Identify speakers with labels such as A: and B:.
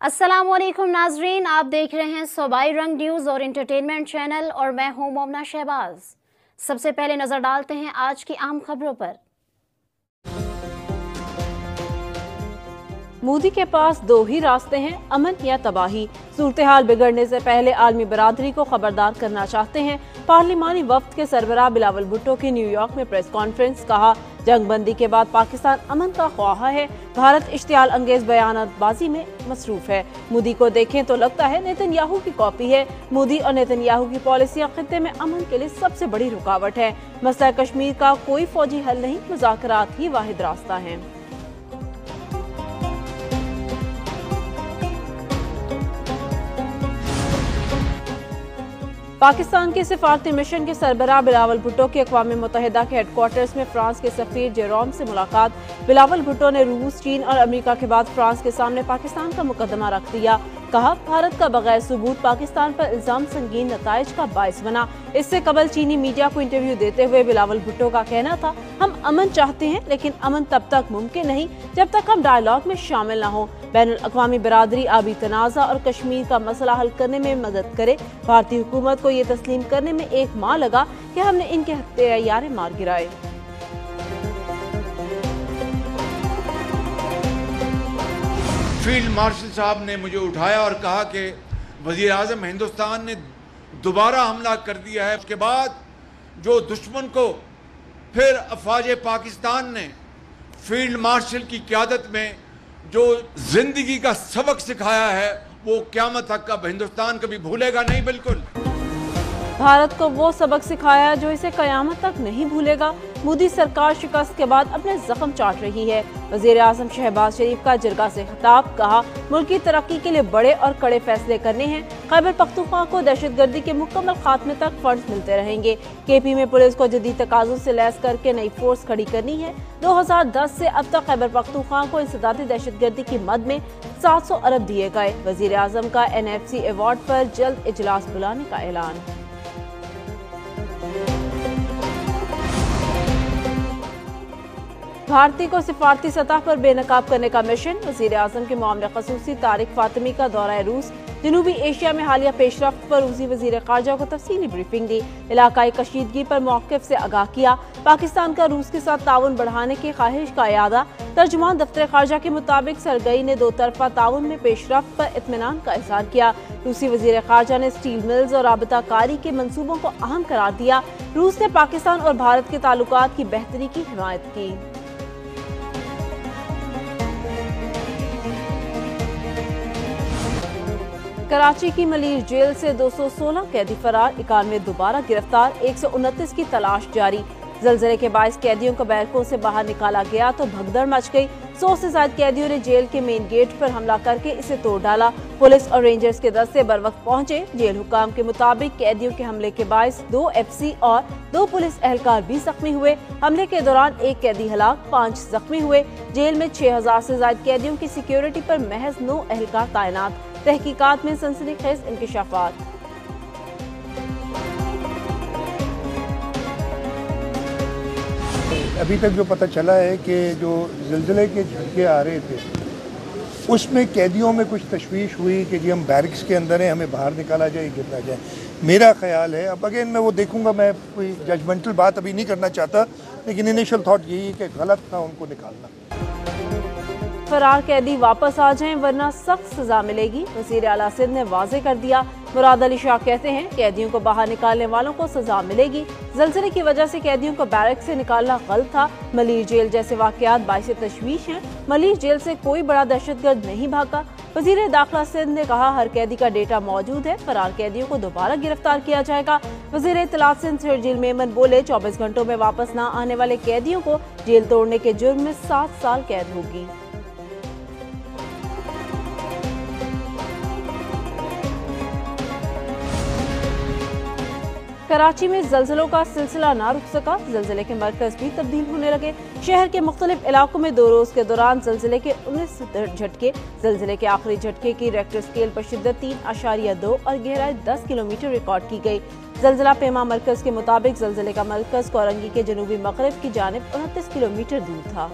A: अस्सलामुअलैकुम नाजरीन, आप देख रहे हैं सूबाई रंग न्यूज़ और इंटरटेनमेंट चैनल और मैं हूं मोमना शहबाज। सबसे पहले नजर डालते हैं आज की अहम खबरों पर।
B: मोदी के पास दो ही रास्ते हैं, अमन या तबाही। सूरत हाल बिगड़ने से पहले आलमी बरादरी को खबरदार करना चाहते हैं। पार्लिमानी वफ्द के सरबराह बिलावल भुट्टो की न्यूयॉर्क में प्रेस कॉन्फ्रेंस। कहा, जंग बंदी के बाद पाकिस्तान अमन का ख्वाह है। भारत इश्तियाल अंगेज बयानबाजी में मसरूफ है। मोदी को देखें तो लगता है नेतन्याहू की कॉपी है। मोदी और नेतन्याहू की पॉलिसियां खित्ते में अमन के लिए सबसे बड़ी रुकावट है। मसला कश्मीर का कोई फौजी हल नहीं, मुज़ाकरात ही वाहिद रास्ता है। पाकिस्तान के सिफारती मिशन के सरबराह बिलावल भुट्टो की अक़वाम मुत्तहिदा के हेडक्वार्टर्स में फ्रांस के सफीर जेरोम से मुलाकात। बिलावल भुट्टो ने रूस, चीन और अमेरिका के बाद फ्रांस के सामने पाकिस्तान का मुकदमा रख दिया। कहा, भारत का बगैर सबूत पाकिस्तान पर इल्जाम संगीन नताइज का बायस बना। इससे कबल चीनी मीडिया को इंटरव्यू देते हुए बिलावल भुट्टो का कहना था, हम अमन चाहते हैं लेकिन अमन तब तक मुमकिन नहीं जब तक हम डायलॉग में शामिल न हो। बैनुल अक़वामी बरादरी आबी तनाज़ा और कश्मीर का मसला हल करने में मदद करे। भारतीय हुकूमत को ये तस्लीम करने में एक माह लगा कि हमने इनके हत्यारे मार गिराए।
C: फील्ड मार्शल साहब ने मुझे उठाया और कहा कि वज़ीर आज़म हिंदुस्तान ने दोबारा हमला कर दिया है। उसके बाद जो दुश्मन को फिर अफवाज पाकिस्तान ने फील्ड मार्शल की क़यादत में जो जिंदगी का सबक सिखाया है वो क़यामत तक अब हिंदुस्तान कभी भूलेगा नहीं। बिल्कुल
B: भारत को वो सबक सिखाया जो इसे कयामत तक नहीं भूलेगा। मोदी सरकार शिकस्त के बाद अपने जख्म चाट रही है। वज़ीर आज़म शहबाज शरीफ का जरगा से खिताब। कहा, मुल्क की तरक्की के लिए बड़े और कड़े फैसले करने हैं। खैबर पख्तूनख्वा को दहशतगर्दी के मुकम्मल खात्मे तक फंड्स मिलते रहेंगे। केपी में पुलिस को जदीद तकाज़ों से लैस करके नई फोर्स खड़ी करनी है। 2010 से अब तक खैबर पख्तूनख्वा को इंसदादी दहशतगर्दी की मद में 700 अरब दिए गए। वज़ीर आज़म का NFC अवार्ड पर जल्द इजलास बुलाने का ऐलान। भारतीय को सिफारती सतह पर बेनकाब करने का मिशन। वज़ीर आज़म के मामले ख़ुसूसी तारिक फातिमी का दौरा रूस। जनूबी एशिया में हालिया पेशरफ्त पर रूसी वज़ीर ख़ारजा को तफसीली ब्रीफिंग दी। इलाकाई कशीदगी पर मौक़िफ़ से आगाह किया। पाकिस्तान का रूस के साथ ताउन बढ़ाने की ख्वाहिश का इयादा। तर्जुमान दफ्तर ख़ारजा के मुताबिक सरगई ने दो तरफ़ा ताउन में पेशरफ्त पर इत्मीनान का इज़हार किया। रूसी वज़ीर ख़ारजा ने स्टील मिल्स और राबता कारी के मंसूबों को अहम करार दिया। रूस ने पाकिस्तान और भारत के ताल्लुकात की बेहतरी की हिमायत की। कराची की मलीर जेल से 216 कैदी फरार, 91 दोबारा गिरफ्तार, 129 की तलाश जारी। जलजले के बायस कैदियों को बैरकों से बाहर निकाला गया तो भगदड़ मच गई। 100 से ज्यादा कैदियों ने जेल के मेन गेट पर हमला करके इसे तोड़ डाला। पुलिस और रेंजर्स के दस्ते बर वक्त पहुंचे। जेल हुकाम के मुताबिक कैदियों के हमले के बायस 2 FC और 2 पुलिस एहलकार भी जख्मी हुए। हमले के दौरान 1 कैदी हलाक, 5 जख्मी हुए। जेल में 6000 से ज्यादा कैदियों की सिक्योरिटी पर महज 9 एहलकार तैनात। तहकीकात में सनसनीखेज इंकशाफात।
D: अभी तक जो पता चला है कि जो ज़िलज़ले के झटके आ रहे थे उसमें कैदियों में कुछ तशवीश हुई कि जी हम बैरिक्स के अंदर हैं, हमें बाहर निकाला जाए, गिरना जाए। मेरा ख्याल है, अब अगेन मैं वो देखूंगा, मैं कोई जजमेंटल बात अभी नहीं करना चाहता, लेकिन इनिशियल थॉट यही है कि गलत था उनको निकालना।
B: फरार कैदी वापस आ जाएं वरना सख्त सजा मिलेगी, वज़ीर आला सिंध ने वाज़े कर दिया। मुराद अली शाह कहते हैं, कैदियों को बाहर निकालने वालों को सजा मिलेगी। ज़लज़ले की वजह से कैदियों को बैरक से निकालना गलत था। मलीर जेल जैसे वाक़यात बाइस तशवीश हैं। मलीर जेल से कोई बड़ा दहशतगर्द नहीं भागा। वज़ीर दाखिला सिंध ने कहा, हर कैदी का डेटा मौजूद है। फरार कैदियों को दोबारा गिरफ्तार किया जाएगा। वज़ीर इत्तलात सिंध शर्जील मेमन बोले, 24 घंटों में वापस न आने वाले कैदियों को जेल तोड़ने के जुर्म में 7 साल कैद होगी। कराची में जलजलों का सिलसिला ना रुक सका। जलजले के मरकज भी तब्दील होने लगे। शहर के मुख्तलिफ इलाकों में 2 रोज के दौरान जलजले के 19 झटके। जलजले के आखिरी झटके की रेक्टर स्केल पर शिद्दत 3.2 और गहराई 10 किलोमीटर रिकॉर्ड की गई। जलजला पेमा मरकज के मुताबिक जलजले का मरकज कोरंगी के जनूबी मगरिब की जानिब 29 किलोमीटर दूर था।